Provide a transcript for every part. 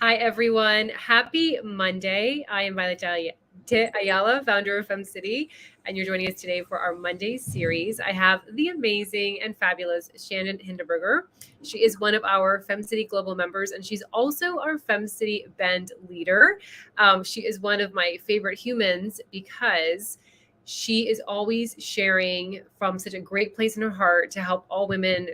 Hi, everyone. Happy Monday. I am Violet Ayala, founder of FemCity, and you're joining us today for our Monday series. I have the amazing and fabulous Shannon Hinderberger. She is one of our FemCity Global members, and she's also our FemCity Bend leader. She is one of my favorite humans because she is always sharing from such a great place in her heart to help all women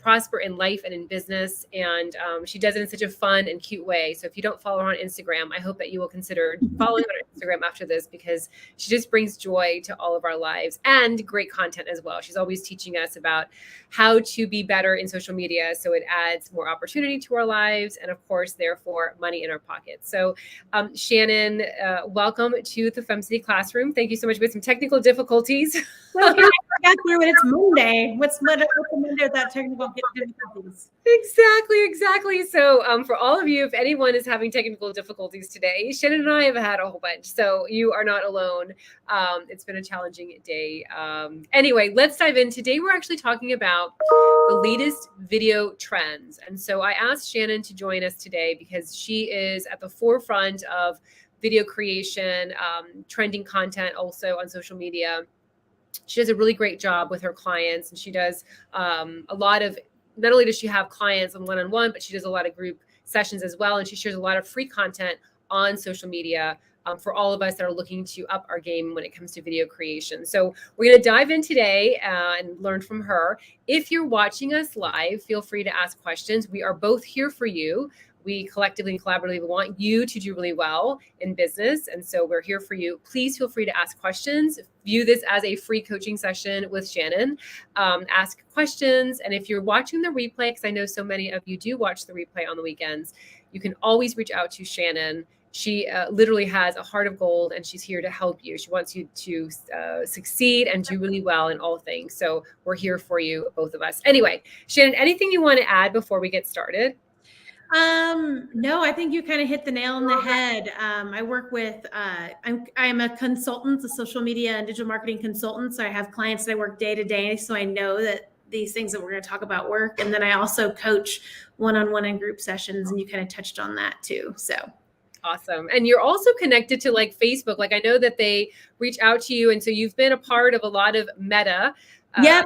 prosper in life and in business. And she does it in such a fun and cute way. So if you don't follow her on Instagram, I hope that you will consider following her on Instagram after this, because she just brings joy to all of our lives and great content as well. She's always teaching us about how to be better in social media, so it adds more opportunity to our lives and, of course, therefore money in our pockets. So Shannon, welcome to the FemCity classroom. Thank you so much. We had some technical difficulties. Well, I got through it. It's Monday. What's Monday without technical difficulties? Exactly. So for all of you, if anyone is having technical difficulties today, Shannon and I have had a whole bunch. So you are not alone. It's been a challenging day. Anyway, let's dive in. Today, we're actually talking about the latest video trends. And so I asked Shannon to join us today because she is at the forefront of video creation, trending content also on social media. She does a really great job with her clients, and she does a lot of, not only does she have clients on one-on-one, but she does a lot of group sessions as well. And she shares a lot of free content on social media for all of us that are looking to up our game when it comes to video creation. So we're going to dive in today and learn from her. If you're watching us live, feel free to ask questions. We are both here for you. We collectively and collaboratively want you to do really well in business. And so we're here for you. Please feel free to ask questions. View this as a free coaching session with Shannon. Ask questions. And if you're watching the replay, because I know so many of you do watch the replay on the weekends, you can always reach out to Shannon. She literally has a heart of gold, and she's here to help you. She wants you to succeed and do really well in all things. So we're here for you, both of us. Anyway, Shannon, anything you want to add before we get started? No, I think you kind of hit the nail on the head. I work with, I'm a consultant, a social media and digital marketing consultant. So I have clients that I work day to day. So I know that these things that we're going to talk about work. And then I also coach one-on-one and group sessions. And you kind of touched on that too. So awesome. And you're also connected to like Facebook. Like I know that they reach out to you. And so you've been a part of a lot of Meta. Yep.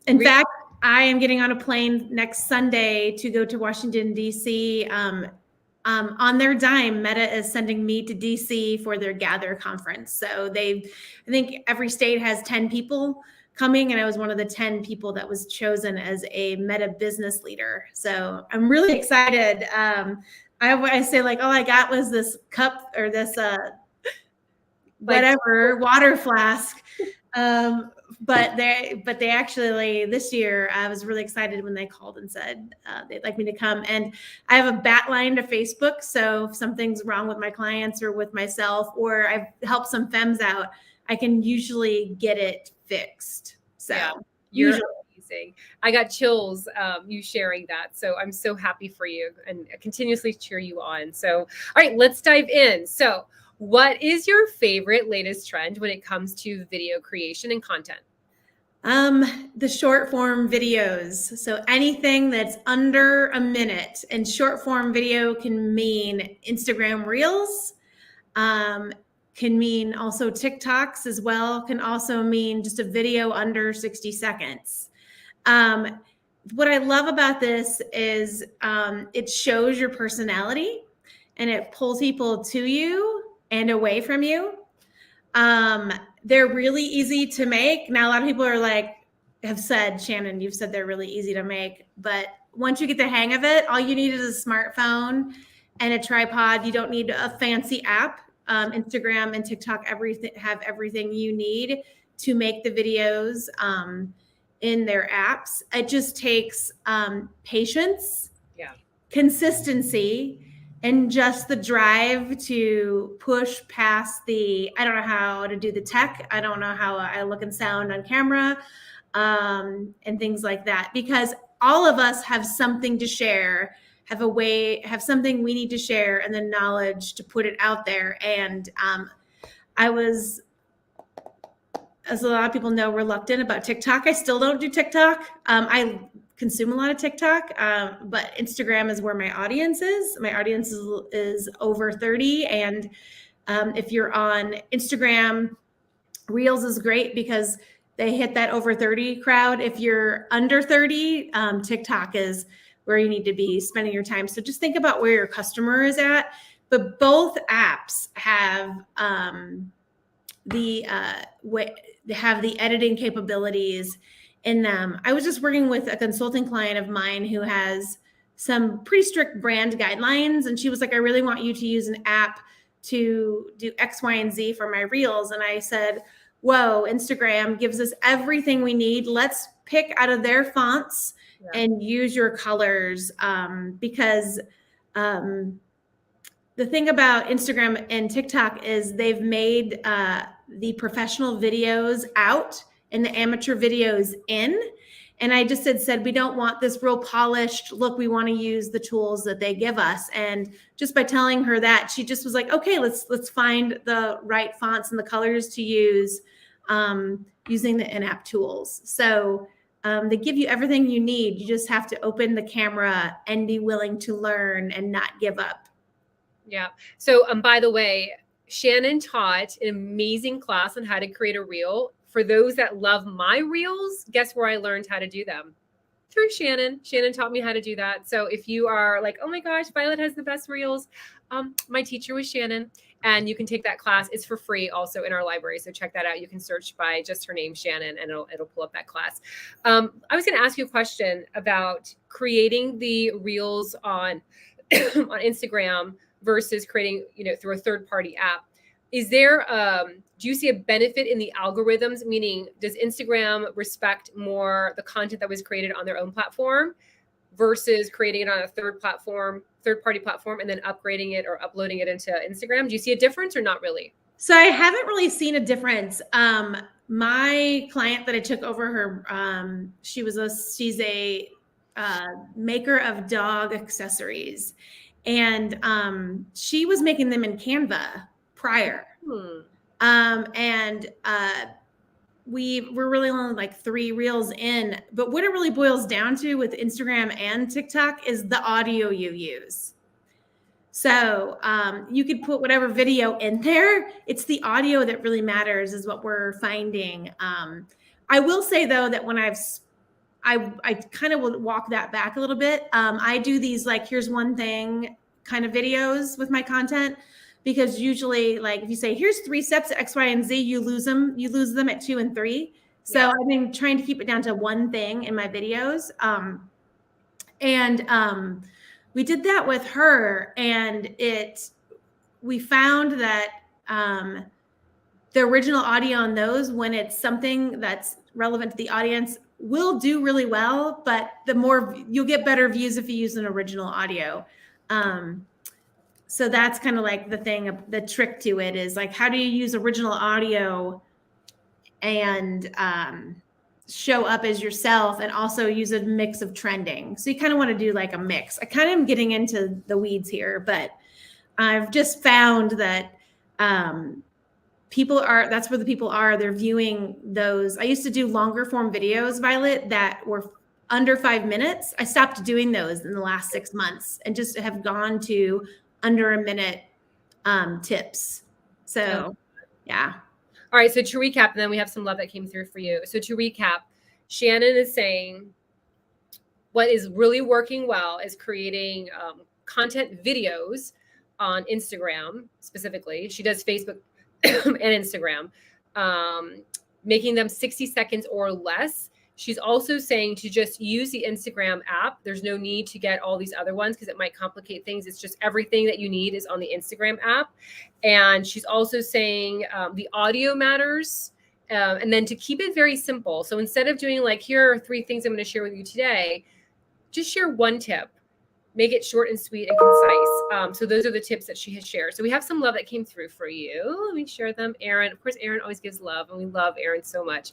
In fact, I am getting on a plane next Sunday to go to Washington, D.C. On their dime, Meta is sending me to D.C. for their Gather conference. So I think every state has 10 people coming, and I was one of the 10 people that was chosen as a Meta business leader. So I'm really excited. I say like, all I got was this cup or this whatever water flask. But they actually, this year, I was really excited when they called and said they'd like me to come. And I have a bat line to Facebook. So if something's wrong with my clients or with myself, or I've helped some femmes out, I can usually get it fixed. So yeah, usually. Amazing. I got chills you sharing that. So I'm so happy for you and continuously cheer you on. So, all right, let's dive in. So what is your favorite latest trend when it comes to video creation and content? The short form videos. So anything that's under a minute, and short form video can mean Instagram Reels, can mean also TikToks as well, can also mean just a video under 60 seconds. What I love about this is it shows your personality and it pulls people to you and away from you. They're really easy to make. Now, a lot of people have said, Shannon, you've said they're really easy to make, but once you get the hang of it, all you need is a smartphone and a tripod. You don't need a fancy app. Instagram and TikTok have everything you need to make the videos in their apps. It just takes patience, consistency, and just the drive to push past I don't know how to do the tech. I don't know how I look and sound on camera, and things like that, because all of us have something to share, have something we need to share, and the knowledge to put it out there. And as a lot of people know, reluctant about TikTok. I still don't do TikTok. consume a lot of TikTok, but Instagram is where my audience is. My audience is over 30. And if you're on Instagram, Reels is great because they hit that over 30 crowd. If you're under 30, TikTok is where you need to be spending your time. So just think about where your customer is at. But both apps have they have the editing capabilities in them. I was just working with a consulting client of mine who has some pretty strict brand guidelines, and she was like, I really want you to use an app to do X, Y, and Z for my reels. And I said, whoa, Instagram gives us everything we need. Let's pick out of their fonts and use your colors, because the thing about Instagram and TikTok is they've made the professional videos out and the amateur videos in. And I just said, we don't want this real polished look. We want to use the tools that they give us. And just by telling her that, she just was like, okay, let's find the right fonts and the colors to use using the in-app tools. So they give you everything you need. You just have to open the camera and be willing to learn and not give up. Yeah. So by the way, Shannon taught an amazing class on how to create a reel. For those that love my reels, guess where I learned how to do them? Through Shannon. Shannon taught me how to do that. So if you are like, oh my gosh, Violet has the best reels, my teacher was Shannon, and you can take that class. It's for free also in our library. So check that out. You can search by just her name, Shannon, and it'll pull up that class. I was going to ask you a question about creating the reels on on Instagram versus creating, through a third-party app. Is there, do you see a benefit in the algorithms? Meaning, does Instagram respect more the content that was created on their own platform versus creating it on a third-party platform, and then upgrading it or uploading it into Instagram? Do you see a difference or not really? So I haven't really seen a difference. My client that I took over her, she's a maker of dog accessories. And she was making them in Canva prior. We're really only like 3 reels in. But what it really boils down to with Instagram and TikTok is the audio you use. So you could put whatever video in there. It's the audio that really matters, is what we're finding. I will say, though, that when I kind of will walk that back a little bit. I do these like, here's one thing kind of videos with my content, because usually, like, if you say, here's 3 steps to X, Y, and Z, you lose them at 2 and 3. So I've been trying to keep it down to one thing in my videos. We did that with her, and we found that the original audio on those, when it's something that's relevant to the audience, will do really well, but you'll get better views if you use an original audio. So that's kind of like the trick to it is like, how do you use original audio and show up as yourself, and also use a mix of trending? So you kind of want to do like a mix. I kind of am getting into the weeds here, but I've just found that that's where the people are. They're viewing those. I used to do longer form videos, Violet, that were under 5 minutes. I stopped doing those in the last 6 months and just have gone to under a minute tips. So yeah. All right. So to recap, and then we have some love that came through for you. So to recap, Shannon is saying what is really working well is creating content videos on Instagram specifically. She does Facebook and Instagram, making them 60 seconds or less. She's also saying to just use the Instagram app. There's no need to get all these other ones because it might complicate things. It's just everything that you need is on the Instagram app. And she's also saying the audio matters. And then to keep it very simple. So instead of doing like, here are 3 things I'm going to share with you today, just share one tip. Make it short and sweet and concise. So those are the tips that she has shared. So we have some love that came through for you. Let me share them. Aaron, of course, Aaron always gives love, and we love Aaron so much.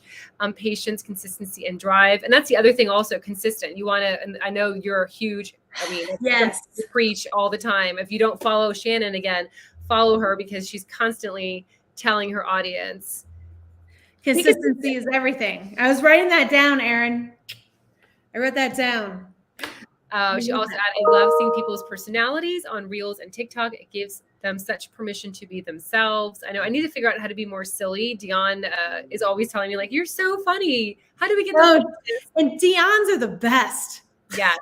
Patience, consistency, and drive. And that's the other thing also, consistent. You want to, and I know you're huge. I mean, yes, you preach all the time. If you don't follow Shannon, again, follow her, because she's constantly telling her audience. Consistency is everything. I was writing that down, Aaron. I wrote that down. She also added, I love seeing people's personalities on Reels and TikTok. It gives them such permission to be themselves. I know I need to figure out how to be more silly. Dion is always telling me like, you're so funny. How do we get those? And Dion's are the best. Yeah.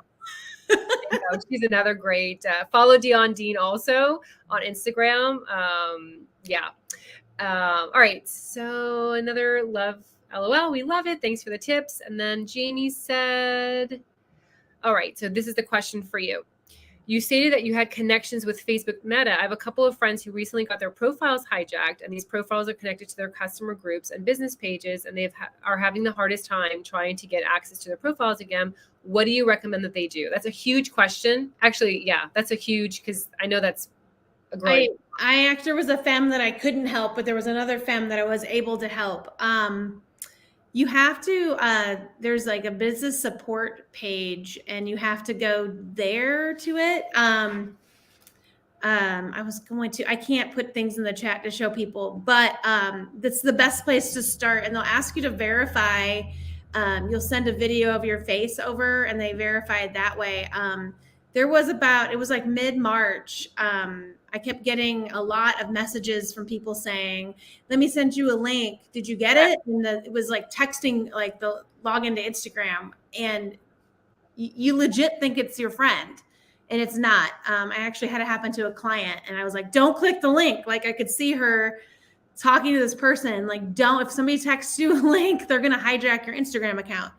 She's another great, follow Dion Dean also on Instagram. Yeah. All right. So another love, LOL. We love it. Thanks for the tips. And then Jamie said, all right, so this is the question for you. You stated that you had connections with Facebook Meta. I have a couple of friends who recently got their profiles hijacked, and these profiles are connected to their customer groups and business pages, and they are having the hardest time trying to get access to their profiles again. What do you recommend that they do? That's a huge question. Actually, yeah, that's a huge, because I know that's a great. There was a femme that I couldn't help, but there was another femme that I was able to help. You have to, there's like a business support page and you have to go there to it. I can't put things in the chat to show people, but that's the best place to start. And they'll ask you to verify. You'll send a video of your face over and they verify it that way. It was like mid-March. I kept getting a lot of messages from people saying, let me send you a link. Did you get it? And it was like texting, like the login to Instagram. And you legit think it's your friend. And it's not. I actually had it happen to a client. And I was like, don't click the link. Like I could see her talking to this person. Like, if somebody texts you a link, they're going to hijack your Instagram account.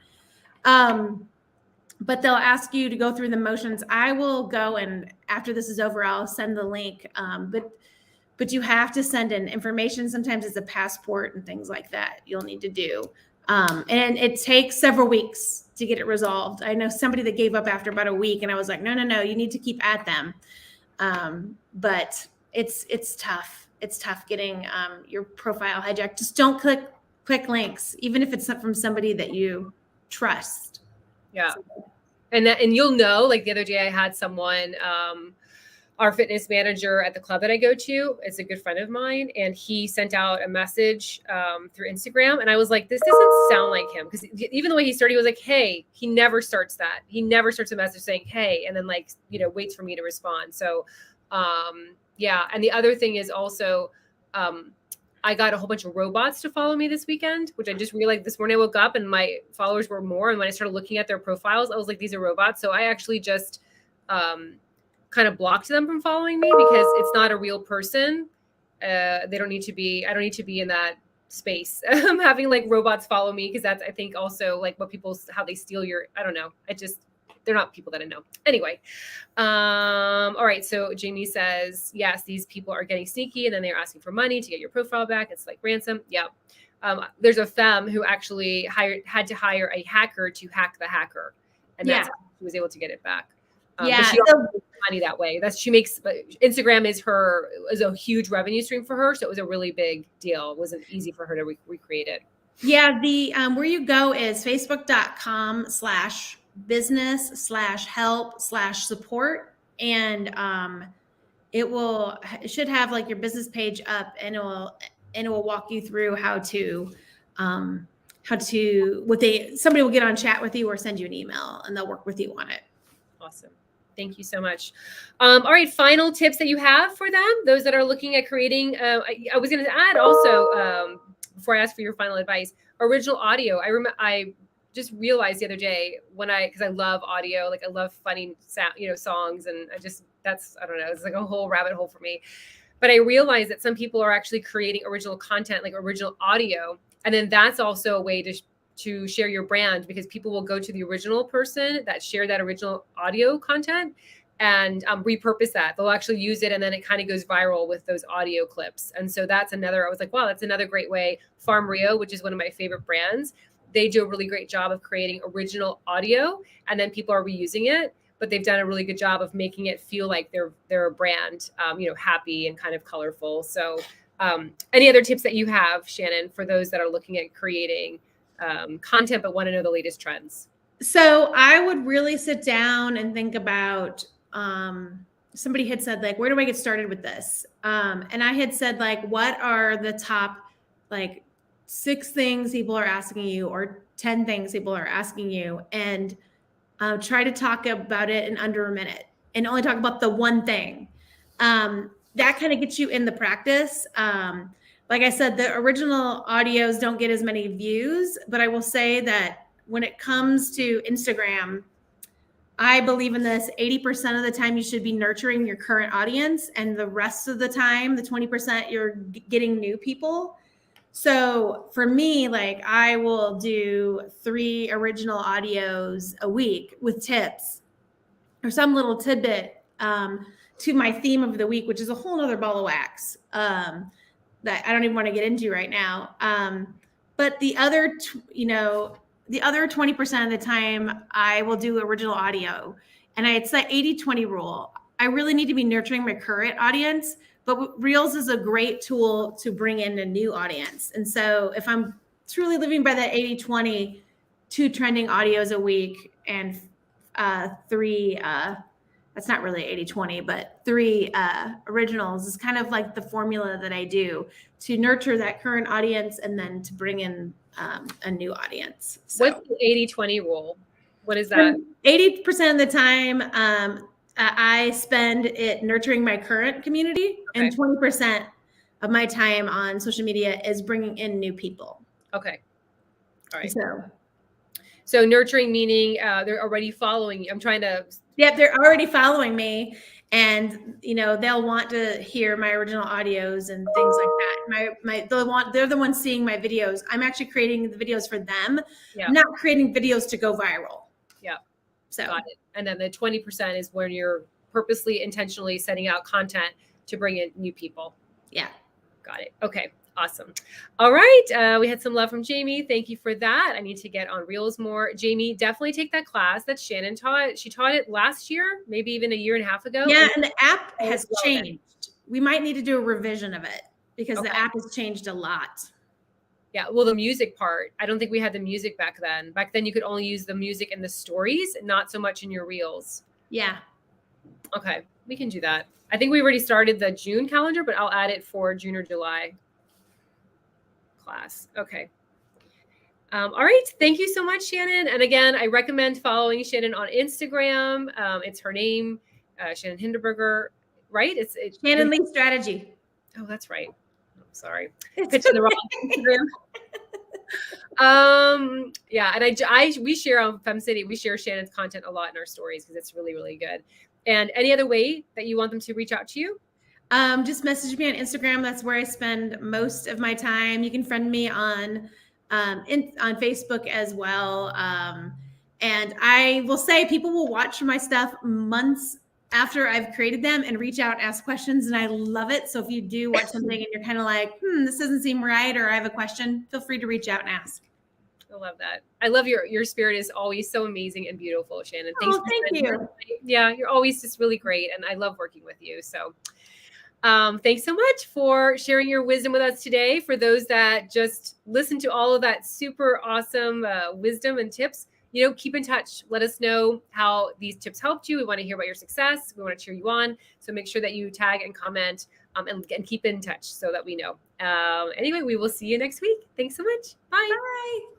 But they'll ask you to go through the motions. I will go, and after this is over, I'll send the link. But you have to send in information. Sometimes it's a passport and things like that you'll need to do. And it takes several weeks to get it resolved. I know somebody that gave up after about a week, and I was like, no, you need to keep at them. But it's tough. It's tough getting your profile hijacked. Just don't click links, even if it's from somebody that you trust. Yeah. And you'll know, like the other day I had someone, our fitness manager at the club that I go to, it's a good friend of mine. And he sent out a message through Instagram. And I was like, this doesn't sound like him. Because even the way he started, he was like, hey, he never starts that. He never starts a message saying, hey, and then like, waits for me to respond. So yeah. And the other thing is also, I got a whole bunch of robots to follow me this weekend, which I just realized this morning. I woke up and my followers were more. And when I started looking at their profiles, I was like, these are robots. So I actually just kind of blocked them from following me because it's not a real person. They don't need to be, I don't need to be in that space. Having like robots follow me, because that's, I think also like how they steal I don't know. They're not people that I know. Anyway. All right. So Jamie says, yes, these people are getting sneaky and then they're asking for money to get your profile back. It's like ransom. Yeah. There's a femme who actually had to hire a hacker to hack the hacker. And that's how she was able to get it back. But she also makes money that way. Instagram is a huge revenue stream for her. So it was a really big deal. It wasn't easy for her to recreate it. Yeah. The, where you go is facebook.com/business/help/support. And it should have like your business page up, and it will walk you through somebody will get on chat with you or send you an email and they'll work with you on it. Awesome. Thank you so much. All right. Final tips that you have for them, those that are looking at creating, I was going to add also, before I ask for your final advice, original audio. I just realized the other day because I love audio, like I love funny sound, songs. And I don't know, it's like a whole rabbit hole for me. But I realized that some people are actually creating original content, like original audio. And then that's also a way to share your brand, because people will go to the original person that shared that original audio content and repurpose that. They'll actually use it, and then it kind of goes viral with those audio clips. And so I was like, wow, that's another great way. Farm Rio, which is one of my favorite brands, they do a really great job of creating original audio, and then people are reusing it. But they've done a really good job of making it feel like they're a brand, happy and kind of colorful. So any other tips that you have, Shannon, for those that are looking at creating content but want to know the latest trends? So I would really sit down and think about, somebody had said, like, where do I get started with this? And I had said, like, what are the top, like, 6 things people are asking you, or 10 things people are asking you? And Try to talk about it in under a minute and only talk about the one thing. That kind of gets you in the practice. Like I said, the original audios don't get as many views, but I will say that when it comes to Instagram, I believe in this 80% of the time you should be nurturing your current audience, and the rest of the time, the 20%, you're getting new people. So for me, like I will do 3 original audios a week with tips or some little tidbit to my theme of the week, which is a whole nother ball of wax that I don't even want to get into right now. But the other, the other 20% of the time I will do original audio. And it's that 80-20 rule. I really need to be nurturing my current audience, but Reels is a great tool to bring in a new audience. And so if I'm truly living by that 80-20, 2 trending audios a week and 3, that's not really 80-20, but 3 originals is kind of like the formula that I do to nurture that current audience and then to bring in a new audience. So, what's the 80-20 rule? What is that? 80% of the time, I spend it nurturing my current community, and 20% of my time on social media is bringing in new people. Okay. All right. So nurturing meaning they're already following you. I'm trying to. Yeah, they're already following me, and they'll want to hear my original audios and things like that. They're the ones seeing my videos. I'm actually creating the videos for them. Yeah. I'm not creating videos to go viral. Yeah. So got it. And then the 20% is when you're purposely, intentionally setting out content to bring in new people. Yeah. Got it. Okay. Awesome. All right. We had some love from Jamie. Thank you for that. I need to get on Reels more. Jamie, definitely take that class that Shannon taught. She taught it last year, maybe even a year and a half ago. Yeah. And the app has changed. We might need to do a revision of it because the app has changed a lot. Yeah. Well, the music part, I don't think we had the music back then. Back then you could only use the music in the stories, not so much in your Reels. Yeah. Okay. We can do that. I think we already started the June calendar, but I'll add it for June or July class. Okay. All right. Thank you so much, Shannon. And again, I recommend following Shannon on Instagram. It's her name, Shannon Hinderberger, right? It's Shannon Lee Strategy. Oh, that's right. I'm sorry. Pitched the wrong Instagram. Yeah. And we share on FemCity, we share Shannon's content a lot in our stories because it's really, really good. And any other way that you want them to reach out to you? Just message me on Instagram. That's where I spend most of my time. You can friend me on Facebook as well. And I will say people will watch my stuff months after I've created them and reach out and ask questions. And I love it. So if you do watch something and you're kind of like, this doesn't seem right, or I have a question, feel free to reach out and ask. I love that. I love your spirit is always so amazing and beautiful, Shannon. Thanks thank you. Yeah, you're always just really great. And I love working with you. So thanks so much for sharing your wisdom with us today. For those that just listen to all of that super awesome wisdom and tips, keep in touch. Let us know how these tips helped you. We want to hear about your success. We want to cheer you on. So make sure that you tag and comment and keep in touch so that we know. Anyway, we will see you next week. Thanks so much. Bye. Bye.